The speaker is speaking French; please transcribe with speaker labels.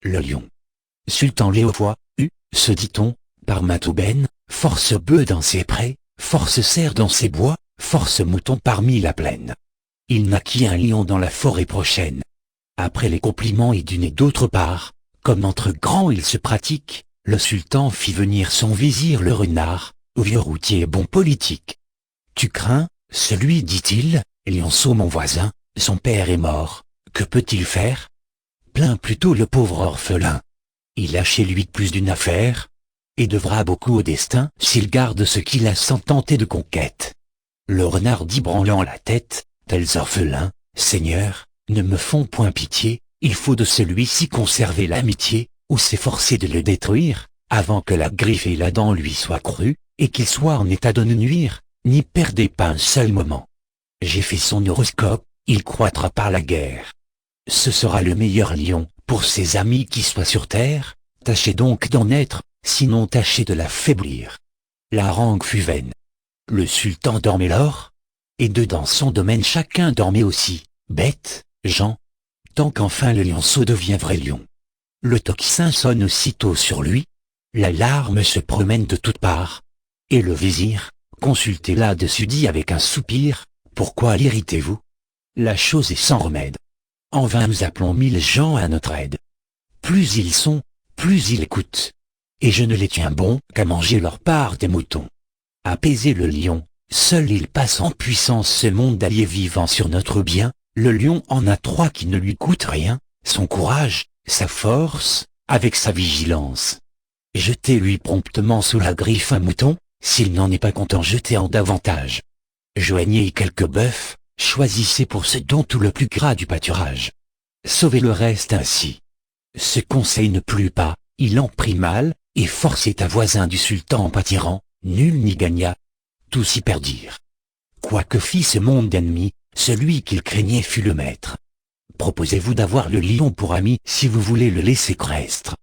Speaker 1: Le lion. Sultan Léopold, se dit-on, par Matouben, force bœufs dans ses prés, force cerfs dans ses bois, force moutons parmi la plaine. Il naquit un lion dans la forêt prochaine. Après les compliments et du nez d'autre part, comme entre grands il se pratique, le sultan fit venir son vizir le renard, vieux routier bon politique. Tu crains, celui dit-il, Lionceau mon voisin, son père est mort, que peut-il faire? Plains plutôt le pauvre orphelin. Il a chez lui plus d'une affaire, et devra beaucoup au destin s'il garde ce qu'il a sans tenter de conquête. Le renard dit branlant la tête, tels orphelins, Seigneur, ne me font point pitié, il faut de celui-ci conserver l'amitié, ou s'efforcer de le détruire, avant que la griffe et la dent lui soient crues, et qu'il soit en état de nous nuire, n'y perdez pas un seul moment. J'ai fait son horoscope, il croîtra par la guerre. Ce sera le meilleur lion, pour ses amis qui soient sur terre, tâchez donc d'en être, sinon tâchez de l'affaiblir. La harangue fut vaine. Le sultan dormait lors, et deux dans son domaine chacun dormait aussi, bête, gens, tant qu'enfin le lionceau devient vrai lion. Le tocsin sonne aussitôt sur lui, l'alarme se promène de toutes parts, et le vizir, consulté là-dessus dit avec un soupir, pourquoi l'irritez-vous? La chose est sans remède. En vain nous appelons 1000 gens à notre aide. Plus ils sont, plus ils écoutent. Et je ne les tiens bons qu'à manger leur part des moutons. Apaiser le lion, seul il passe en puissance ce monde d'alliés vivant sur notre bien, le lion en a 3 qui ne lui coûtent rien, son courage, sa force, avec sa vigilance. Jetez-lui promptement sous la griffe un mouton, s'il n'en est pas content jetez en davantage. Joignez quelques bœufs, choisissez pour ce don tout le plus gras du pâturage. Sauvez le reste ainsi. Ce conseil ne plut pas, il en prit mal, et forçait à voisin du sultan en pâtirant, nul n'y gagna. Tous y perdirent. Quoi que fit ce monde d'ennemis, celui qu'il craignait fut le maître. Proposez-vous d'avoir le lion pour ami si vous voulez le laisser crestre.